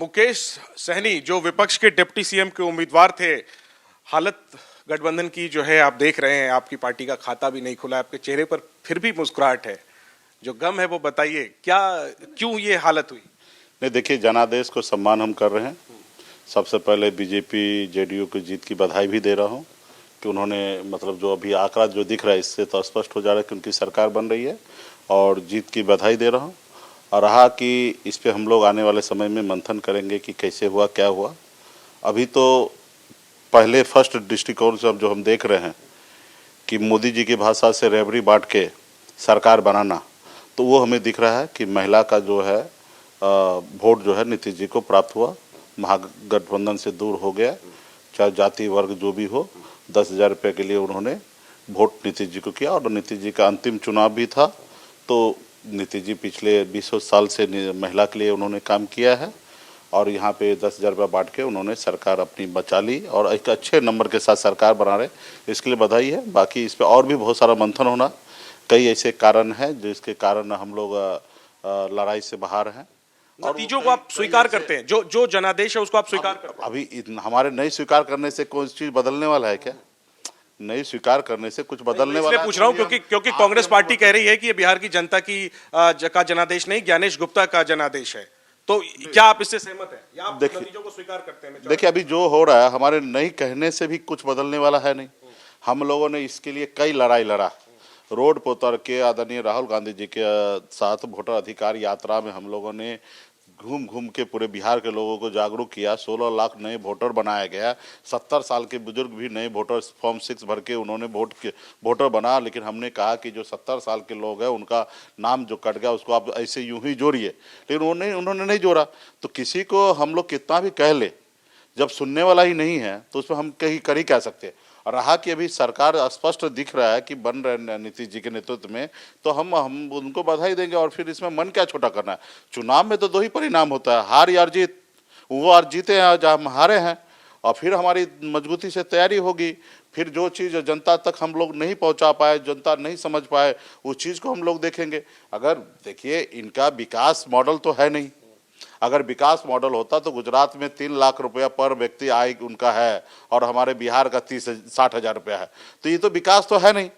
मुकेश सहनी जो विपक्ष के डिप्टी सीएम के उम्मीदवार थे, हालत गठबंधन की जो है आप देख रहे हैं, आपकी पार्टी का खाता भी नहीं खुला, आपके चेहरे पर फिर भी मुस्कुराहट है, जो गम है वो बताइए, क्या क्यों ये हालत हुई? नहीं, देखिए, जनादेश को सम्मान हम कर रहे हैं। सबसे पहले बीजेपी जेडीयू की जीत की बधाई भी दे रहा हूं कि उन्होंने मतलब जो अभी आंकड़ा जो दिख रहा है इससे तो स्पष्ट हो जा रहा है कि उनकी सरकार बन रही है और जीत की बधाई दे रहा हूं। और रहा कि इस पे हम लोग आने वाले समय में मंथन करेंगे कि कैसे हुआ, क्या हुआ। अभी तो पहले फर्स्ट दृष्टिकोण से अब जो हम देख रहे हैं कि मोदी जी की भाषा से रेवड़ी बांट के सरकार बनाना, तो वो हमें दिख रहा है कि महिला का जो है वोट जो है नीतीश जी को प्राप्त हुआ, महागठबंधन से दूर हो गया। चाहे जाति वर्ग जो भी हो, 10,000 रुपये के लिए उन्होंने वोट नीतीश जी को किया। और नीतीश जी का अंतिम चुनाव भी था, तो नीतीश जी पिछले 20 साल से महिला के लिए उन्होंने काम किया है और यहाँ पे 10,000 रुपये बांट के उन्होंने सरकार अपनी बचा ली और एक अच्छे नंबर के साथ सरकार बना रहे, इसके लिए बधाई है। बाकी इस पर और भी बहुत सारा मंथन होना, कई ऐसे कारण हैं जिसके कारण हम लोग लड़ाई से बाहर हैं। नतीजों को आप स्वीकार करते हैं, जो जनादेश है उसको आप स्वीकार करते हैं? अभी हमारे नहीं स्वीकार करने से कोई चीज बदलने वाला है क्या? नहीं स्वीकार करने से कुछ बदलने वाला है? पूछ रहा हूं क्योंकि कांग्रेस पार्टी कह रही है कि ये बिहार की जनता की का जनादेश नहीं, ज्ञानेश गुप्ता का जनादेश है, तो क्या आप इससे सहमत हैं या आप नतीजों को स्वीकार करते हैं? देखिए, अभी जो हो रहा है हमारे नहीं कहने से भी कुछ बदलने वाला है नहीं। हम लोगों ने इसके लिए कई लड़ाई लड़ा, रोड पर उतर के आदरणीय राहुल गांधी जी के साथ वोटर अधिकार यात्रा में हम लोगों ने घूम घूम के पूरे बिहार के लोगों को जागरूक किया। 16 लाख नए वोटर बनाया गया। 70 साल के बुजुर्ग भी नए वोटर फॉर्म 6 भर के उन्होंने वोटर बना। लेकिन हमने कहा कि जो 70 साल के लोग हैं उनका नाम जो कट गया उसको आप ऐसे यूं ही जोड़िए, लेकिन उन्होंने नहीं जोड़ा। तो किसी को हम लोग कितना भी कह ले, जब सुनने वाला ही नहीं है तो उस पर हम कहीं कर ही कह सकते हैं। और रहा कि अभी सरकार स्पष्ट दिख रहा है कि बन रहे नीतीश जी के नेतृत्व में, तो हम उनको बधाई देंगे। और फिर इसमें मन क्या छोटा करना है? चुनाव में तो 2 ही परिणाम होता है, हार या जीत। वो और जीते हैं, जहाँ हम हारे हैं, और फिर हमारी मजबूती से तैयारी होगी। फिर जो चीज़ जनता तक हम लोग नहीं पहुंचा पाए, जनता नहीं समझ पाए, उस चीज़ को हम लोग देखेंगे। अगर देखिए, इनका विकास मॉडल तो है नहीं। अगर विकास मॉडल होता तो गुजरात में 3 लाख रुपया पर व्यक्ति आय उनका है और हमारे बिहार का 60,000 रुपया है, तो ये तो विकास तो है नहीं।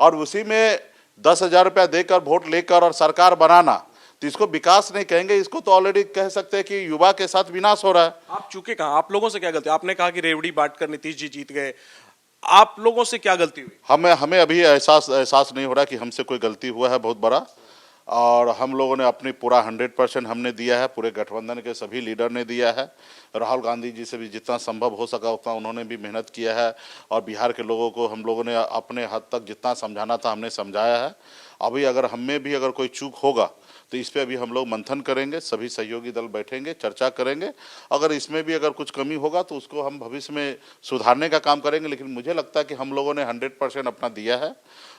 और उसी में 10,000 रुपया देकर वोट लेकर और सरकार बनाना, तो इसको विकास नहीं कहेंगे, इसको तो ऑलरेडी कह सकते हैं कि युवा के साथ विनाश हो रहा है। आप चूके कहाँ, आप लोगों से क्या गलती? आपने कहा कि रेवड़ी बांटकर नीतीश जी जीत गए, आप लोगों से क्या गलती हुई? हमें अभी एहसास नहीं हो रहा कि हमसे कोई गलती हुआ है बहुत बड़ा। और हम लोगों ने अपनी पूरा 100% हमने दिया है, पूरे गठबंधन के सभी लीडर ने दिया है। राहुल गांधी जी से भी जितना संभव हो सका उतना उन्होंने भी मेहनत किया है और बिहार के लोगों को हम लोगों ने अपने हद तक जितना समझाना था हमने समझाया है। अभी अगर हमें भी अगर कोई चूक होगा तो इस पर अभी हम लोग मंथन करेंगे, सभी सहयोगी दल बैठेंगे, चर्चा करेंगे। अगर इसमें भी अगर कुछ कमी होगा तो उसको हम भविष्य में सुधारने का काम करेंगे। लेकिन मुझे लगता है कि हम लोगों ने 100% अपना दिया है।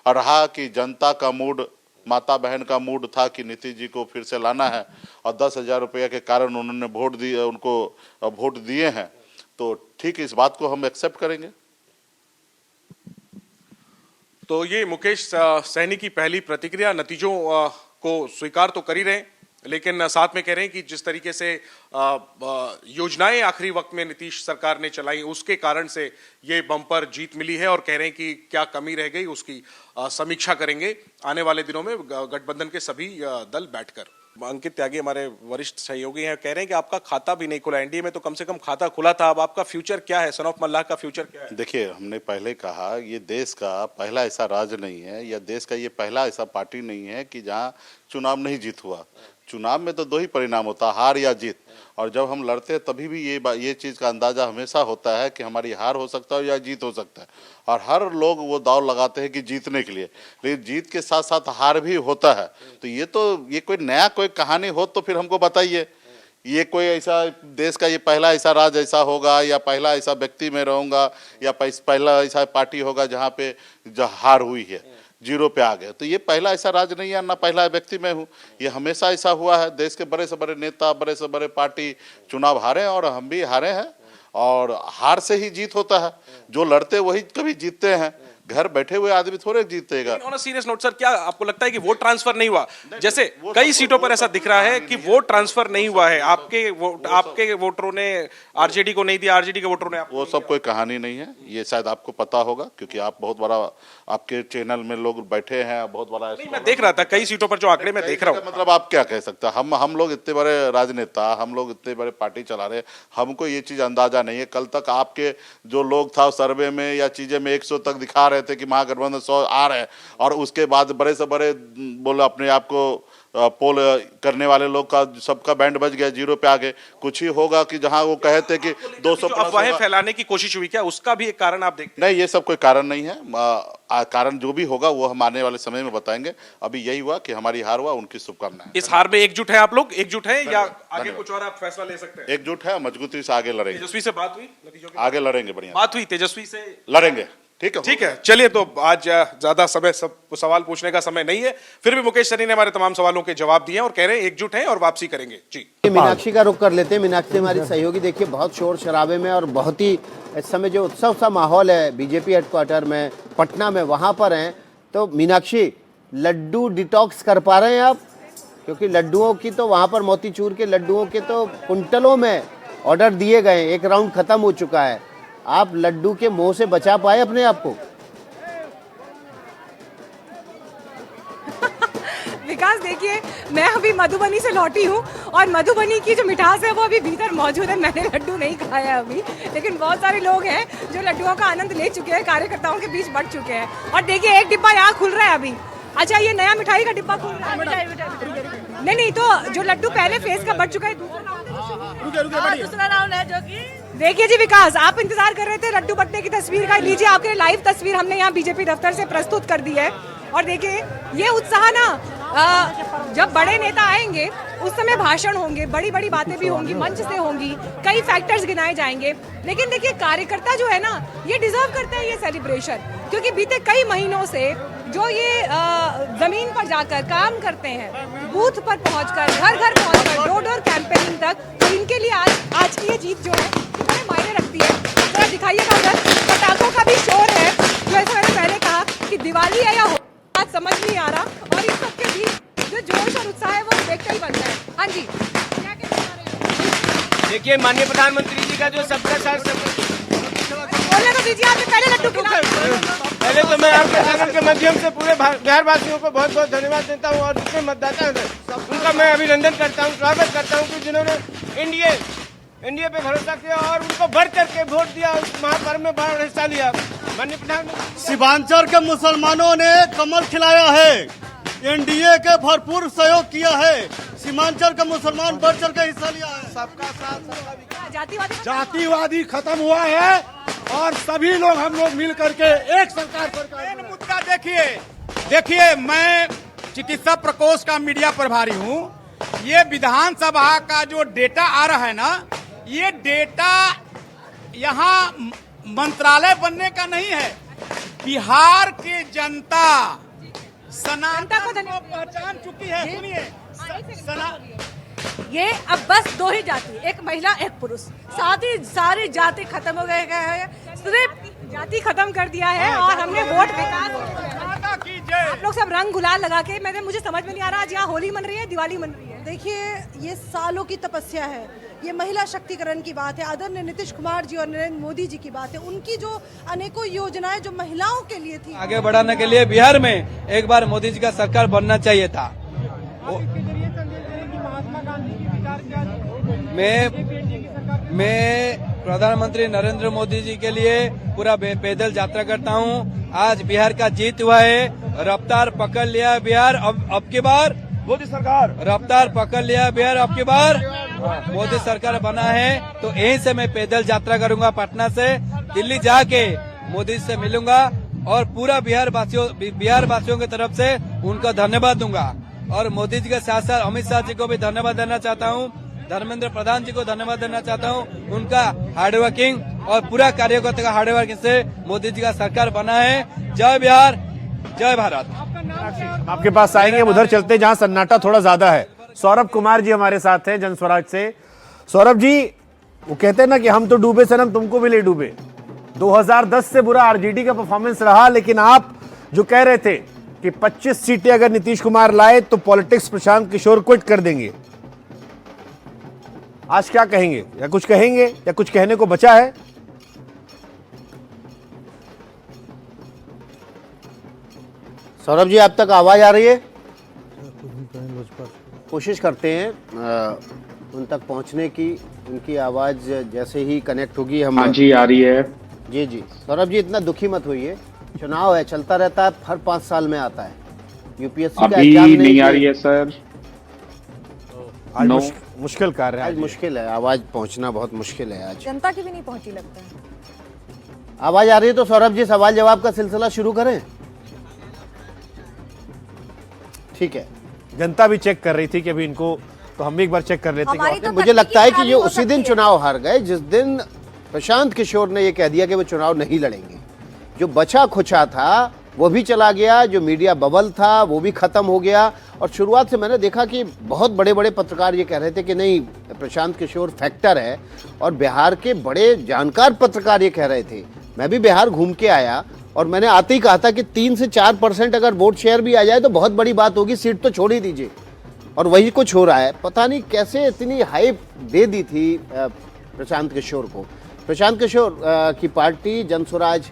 और रहा कि जनता का मूड, माता बहन का मूड था कि नीतीश जी को फिर से लाना है और 10,000 रुपये के कारण उन्होंने उनको वोट दिए हैं, तो ठीक इस बात को हम एक्सेप्ट करेंगे। तो ये मुकेश सहनी की पहली प्रतिक्रिया, नतीजों को स्वीकार तो कर ही रहे, लेकिन साथ में कह रहे हैं कि जिस तरीके से योजनाएं आखिरी वक्त में नीतीश सरकार ने चलाई उसके कारण से ये बम्पर जीत मिली है, और कह रहे हैं कि क्या कमी रह गई उसकी समीक्षा करेंगे आने वाले दिनों में गठबंधन के सभी दल बैठकर। अंकित त्यागी हमारे वरिष्ठ सहयोगी हैं, कह रहे हैं कि आपका खाता भी नहीं खुला, एनडीए में तो कम से कम खाता खुला था, अब आपका फ्यूचर क्या है? सन ऑफ मल्लाह का फ्यूचर क्या है? देखिए, हमने पहले कहा ये देश का पहला ऐसा राज्य नहीं है या देश का ये पहला ऐसा पार्टी नहीं है कि जहाँ चुनाव नहीं जीत हुआ। चुनाव में तो 2 ही परिणाम होता है, हार या जीत। और जब हम लड़ते हैं तभी भी ये चीज़ का अंदाजा हमेशा होता है कि हमारी हार हो सकता है या जीत हो सकता है। और हर लोग वो दाव लगाते हैं कि जीतने के लिए, लेकिन जीत के साथ साथ हार भी होता है। तो ये कोई नया कोई कहानी हो तो फिर हमको बताइए। ये कोई ऐसा देश का ये पहला ऐसा राज ऐसा होगा या पहला ऐसा व्यक्ति में रहूँगा या पहला ऐसा पार्टी होगा जहाँ पे हार हुई है, 0 पे आ गए, तो ये पहला ऐसा राज नहीं है, ना पहला व्यक्ति मैं हूँ। ये हमेशा ऐसा हुआ है, देश के बड़े से बड़े नेता, बड़े से बड़े पार्टी चुनाव हारे और हम भी हारे हैं। और हार से ही जीत होता है, जो लड़ते वही कभी जीतते हैं। घर बैठे हुए आदमी थोड़े जीतेगा। On a serious note sir, क्या आपको लगता है कि वोट ट्रांसफर नहीं हुआ? जैसे कई सीटों पर ऐसा दिख रहा है कि वोट ट्रांसफर नहीं हुआ है, आपके वोटरों ने आरजेडी को नहीं दिया, आरजेडी के वोटरों ने वो सब कोई कहानी नहीं है, ये शायद आपको पता होगा क्योंकि आप बहुत बड़ा, आपके चैनल में लोग बैठे हैं, बहुत बड़ा। मैं देख रहा था कई सीटों पर जो आंकड़े मैं देख रहा हूँ। मतलब आप क्या कह सकते हैं, हम लोग इतने बड़े राजनेता, हम लोग इतने बड़े पार्टी चला रहे, हमको ये चीज अंदाजा नहीं है। कल तक आपके जो लोग था सर्वे में या चीजें में 100 तक दिखा रहे थे कि महागठबंधन 100 आ रहे हैं, और उसके बाद बड़े से बड़े बोले अपने आप को पोल करने वाले लोग का सबका बैंड बज गया, 0 पे आ गए। कुछ ही होगा कि जहां वो कहे थे कि 200 अफवाहें फैलाने की कोशिश हुई, क्या उसका भी एक कारण आप देखते? नहीं, ये सब कोई कारण नहीं है। कारण जो भी होगा वो हम आने वाले समय में बताएंगे। अभी यही हुआ कि हमारी हार हुआ, उनकी शुभकामनाएं। इस हार में एकजुट है आप लोग, एकजुट है या आगे कुछ और आप फैसला ले सकते हैं? एकजुट है, मजबूती से आगे लड़ेंगे। तेजस्वी से बात हुई नतीजों की? आगे लड़ेंगे, बढ़िया बात हुई, तेजस्वी से लड़ेंगे। ठीक है। चलिए, तो आज ज्यादा समय सवाल पूछने का समय नहीं है, फिर भी मुकेश सहनी ने हमारे तमाम सवालों के जवाब दिए और कह रहे हैं एकजुट हैं और वापसी करेंगे। जी, मीनाक्षी का रुख कर लेते हैं। मीनाक्षी हमारी सहयोगी, देखिए बहुत शोर शराबे में और बहुत ही इस समय जो उत्सव सा माहौल है बीजेपी हेडक्वार्टर में पटना में, वहाँ पर हैं। तो मीनाक्षी, लड्डू डिटॉक्स कर पा रहे हैं आप? क्योंकि लड्डुओं की तो वहाँ पर मोतीचूर के लड्डुओं के तो कुंटलों में ऑर्डर दिए गए, एक राउंड खत्म हो चुका है। आप लड्डू के मोह से बचा पाए अपने आप को? विकास, देखिए मैं अभी मधुबनी से लौटी हूँ और मधुबनी की जो मिठास है वो अभी भीतर मौजूद है। मैंने लड्डू नहीं खाया है अभी, लेकिन बहुत सारे लोग हैं जो लड्डुओं का आनंद ले चुके हैं, कार्यकर्ताओं के बीच बढ़ चुके हैं। और देखिए एक डिब्बा यहाँ खुल रहा है अभी। अच्छा, ये नया मिठाई का डिब्बा खुल रहा है? नहीं, तो जो लड्डू पहले फेज का बढ़ चुका है, दूसरा राउंड है जो कि देखिए जी विकास, आप इंतजार कर रहे थे लड्डू बंटने की तस्वीर का, लीजिए आपके लाइव तस्वीर हमने यहाँ बीजेपी दफ्तर से प्रस्तुत कर दी है। और देखिए ये उत्साह ना, जब बड़े नेता आएंगे उस समय भाषण होंगे, बड़ी बड़ी बातें भी होंगी, मंच से होंगी, कई फैक्टर्स गिनाए जाएंगे। लेकिन देखिए कार्यकर्ता जो है ना, ये डिजर्व करते हैं ये सेलिब्रेशन, क्योंकि बीते कई महीनों से जो ये जमीन पर जाकर काम करते हैं, बूथ पर पहुंचकर, घर घर पहुंचकर, डोर डोर कैंपेनिंग तक, तो इनके लिए आज की ये जीत जो है बड़े मायने रखती है। जरा दिखाइएगा उधर, पटाखों का भी शोर है। जैसे मैंने पहले कहा कि दिवाली है या आज समझ नहीं आ रहा, और इस सबके बीच जो जोश और उत्साह है वो देखते ही बनता है। हाँ जी, क्या कहना चाह रहे हैं? देखिए माननीय प्रधानमंत्री जी का जो सबका साथ बोलने तो दीजिए, आपने पहले लड्डू खिलाया। पहले तो मैं आपके चैनल के माध्यम से पूरे बिहार वासियों को बहुत बहुत धन्यवाद देता हूँ, और जितने मतदाता हैं उनका मैं अभिनंदन करता हूँ, स्वागत करता हूँ कि जिन्होंने एनडीए पे भरोसा किया और उनको बढ़ करके वोट दिया, उस महापर्व में बड़ा हिस्सा लिया। माननीय प्रधानमंत्री, सीमांचल के मुसलमानों ने कमल खिलाया है, एनडीए के भरपूर सहयोग किया है, सीमांचल के मुसलमान बढ़ चढ़ के हिस्सा लिया है। सबका साथ, सबका विकास। जातिवादी खत्म हुआ है और सभी लोग, हम लोग मिल करके एक सरकार मुद्दा देखिए, मैं चिकित्सा प्रकोष्ठ का मीडिया प्रभारी हूँ। ये विधानसभा का जो डेटा आ रहा है ना, ये डेटा यहाँ मंत्रालय बनने का नहीं है, बिहार की जनता सनातन को पहचान चुकी है। सुनिए, ये अब बस दो ही जाति, एक महिला एक पुरुष, साथ ही सारी जाति खत्म हो गए हैं, सिर्फ जाति खत्म कर दिया है। और हमने वोट विकास, आप लोग सब रंग गुलाल लगा के, मुझे समझ में नहीं आ रहा आज यहाँ होली मन रही है, दिवाली मन रही है। देखिए ये सालों की तपस्या है, ये महिला शक्तिकरण की बात है, आदरणीय नीतीश कुमार जी और नरेंद्र मोदी जी की बात है, उनकी जो अनेकों योजनाएं जो महिलाओं के लिए थी, आगे बढ़ाने के लिए बिहार में एक बार मोदी जी का सरकार बनना चाहिए था। मैं प्रधानमंत्री नरेंद्र मोदी जी के लिए पूरा पैदल यात्रा करता हूँ। आज बिहार का जीत हुआ है, रफ्तार पकड़ लिया बिहार। अब की बार मोदी सरकार रफ्तार पकड़ लिया बिहार, अब की बार मोदी सरकार बना है। तो यहीं से मैं पैदल यात्रा करूंगा, पटना से दिल्ली जाके मोदी से मिलूंगा और पूरा बिहार वासियों की तरफ से उनको धन्यवाद दूंगा। और मोदी जी के साथ साथ अमित शाह जी को भी धन्यवाद देना चाहता हूँ, धर्मेंद्र प्रधान जी को धन्यवाद देना चाहता हूँ। उनका हार्डवर्किंग और पूरा कार्यकर्ता का हार्डवर्किंग से मोदी जी का सरकार बना है। जय बिहार, जय भारत। आपके पास आएंगे, हम उधर चलते हैं जहां सन्नाटा थोड़ा ज्यादा है। सौरभ कुमार जी हमारे साथ हैं जनस्वराज से। सौरभ जी, वो कहते हैं ना कि हम तो डूबे सनम तुमको भी ले डूबे, 2010 से बुरा आरजेडी का परफॉर्मेंस रहा, लेकिन आप जो कह रहे थे कि 25 सीटें अगर नीतीश कुमार लाए तो पॉलिटिक्स प्रशांत किशोर क्विट कर देंगे, आज क्या कहेंगे? या कुछ कहेंगे या कुछ कहने को बचा है? सौरभ जी, आप तक आवाज आ रही है? कोशिश करते हैं उन तक पहुंचने की, उनकी आवाज जैसे ही कनेक्ट होगी हम। हाँ जी, आ रही है। जी जी सौरभ जी, इतना दुखी मत होइए, चुनाव है, चलता रहता है, हर 5 साल में आता है। यूपीएससी का एग्जाम नहीं आ रही है सर। आज मुश्किल कार्य है, आज मुश्किल है, आवाज पहुंचना बहुत मुश्किल है आज। जनता की भी नहीं पहुंची लगता है। आवाज आ रही है तो सौरभ जी सवाल जवाब का सिलसिला शुरू करें। ठीक है, जनता भी चेक कर रही थी कि अभी इनको, तो हम भी एक बार चेक कर लेते हैं। तो मुझे लगता है कि ये उसी दिन चुनाव हार गए जिस दिन प्रशांत किशोर ने ये कह दिया कि वो चुनाव नहीं लड़ेंगे। जो बचा खुचा था वो भी चला गया, जो मीडिया बबल था वो भी खत्म हो गया। और शुरुआत से मैंने देखा कि बहुत बड़े बड़े पत्रकार ये कह रहे थे कि नहीं, प्रशांत किशोर फैक्टर है, और बिहार के बड़े जानकार पत्रकार ये कह रहे थे। मैं भी बिहार घूम के आया और मैंने आते ही कहा था कि 3 से 4% अगर वोट शेयर भी आ जाए तो बहुत बड़ी बात होगी, सीट तो छोड़ ही दीजिए। और वही कुछ हो रहा है। पता नहीं कैसे इतनी हाइप दे दी थी प्रशांत किशोर को। प्रशांत किशोर की पार्टी जनसुराज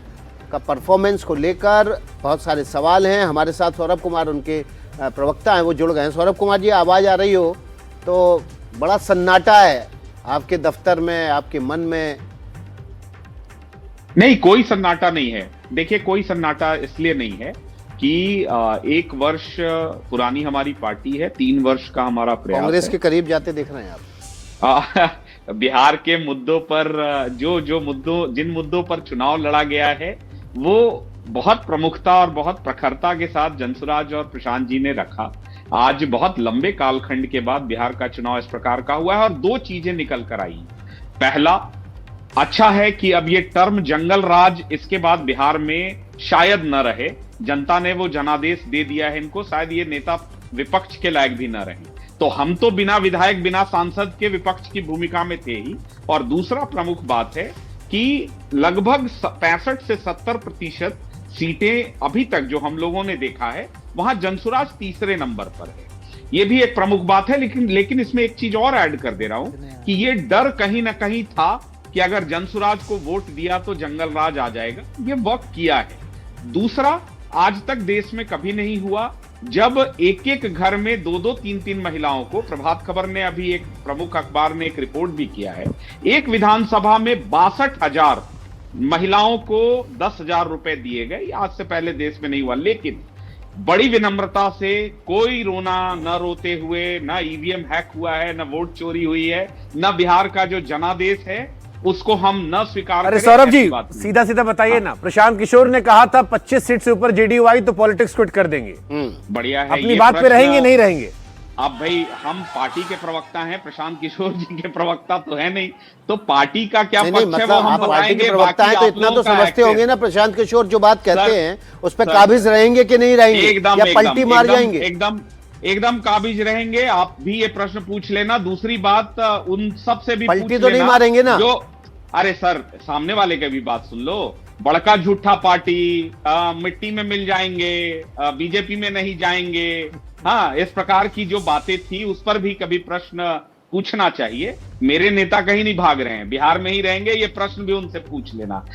का परफॉर्मेंस को लेकर बहुत सारे सवाल हैं। हमारे साथ सौरभ कुमार, उनके प्रवक्ता हैं, वो जुड़ गए हैं। सौरभ कुमार जी, आवाज़ आ रही हो तो बड़ा सन्नाटा है आपके दफ्तर में, आपके मन में। नहीं, कोई सन्नाटा नहीं है। देखिए, कोई सन्नाटा इसलिए नहीं है कि 1 वर्ष पुरानी हमारी पार्टी है, 3 वर्ष का हमारा प्रयास है। कांग्रेस के करीब जाते दिख रहे हैं आप। बिहार के मुद्दों पर जिन मुद्दों पर चुनाव लड़ा गया है वो बहुत प्रमुखता और बहुत प्रखरता के साथ जनसुराज और प्रशांत जी ने रखा। आज बहुत लंबे कालखंड के बाद बिहार का चुनाव इस प्रकार का हुआ है और 2 चीजें निकल कर आई। पहला, अच्छा है कि अब ये टर्म जंगल राज इसके बाद बिहार में शायद न रहे। जनता ने वो जनादेश दे दिया है इनको, शायद ये नेता विपक्ष के लायक भी न रहे। तो हम तो बिना विधायक, बिना सांसद के विपक्ष की भूमिका में थे ही। और दूसरा प्रमुख बात है कि लगभग 65 से 70% सीटें अभी तक जो हम लोगों ने देखा है वहां जनसुराज तीसरे नंबर पर है। ये भी एक प्रमुख बात है। लेकिन इसमें एक चीज और ऐड कर दे रहा हूं कि ये डर कहीं ना कहीं था कि अगर जनसुराज को वोट दिया तो जंगल राज आ जाएगा। ये वर्क किया है। दूसरा, आज तक देश में कभी नहीं हुआ जब एक घर में 2-2, 3-3 महिलाओं को, प्रभात खबर ने अभी एक प्रमुख अखबार ने एक रिपोर्ट भी किया है, एक विधानसभा में 62,000 महिलाओं को 10,000 रुपए दिए गए। आज से पहले देश में नहीं हुआ। लेकिन बड़ी विनम्रता से, कोई रोना न रोते हुए, न ईवीएम हैक हुआ है, न वोट चोरी हुई है, न बिहार का जो जनादेश है उसको हम न स्वीकार। अरे सौरभ जी, सीधा सीधा बताइए ना, प्रशांत किशोर ने कहा था 25 सीट से ऊपर जेडीयू आई तो पॉलिटिक्स क्विट कर देंगे। बढ़िया है। अपनी बात पे रहेंगे नहीं रहेंगे? अब भाई, हम पार्टी के प्रवक्ता हैं, प्रशांत किशोर जी के प्रवक्ता तो है नहीं, तो पार्टी का क्या पक्ष है मतलब वो हम आप पार्टी के बताएंगे। प्रवक्ता हैं तो इतना तो समझते होंगे ना, प्रशांत किशोर जो बात कहते हैं उस पर काबिज रहेंगे कि नहीं रहेंगे, या पलटी मार जाएंगे? एकदम काबिज रहेंगे। आप भी ये प्रश्न पूछ लेना। दूसरी बात, उन सब से भी पलटी तो नहीं मारेंगे ना? जो, अरे सर, सामने वाले की भी बात सुन लो। बड़का झूठा पार्टी, मिट्टी में मिल जाएंगे, बीजेपी में नहीं जाएंगे, हाँ, इस प्रकार की जो बातें थी उस पर भी कभी प्रश्न पूछना चाहिए। मेरे नेता कहीं नहीं भाग रहे हैं, बिहार में ही रहेंगे, ये प्रश्न भी उनसे पूछ लेना।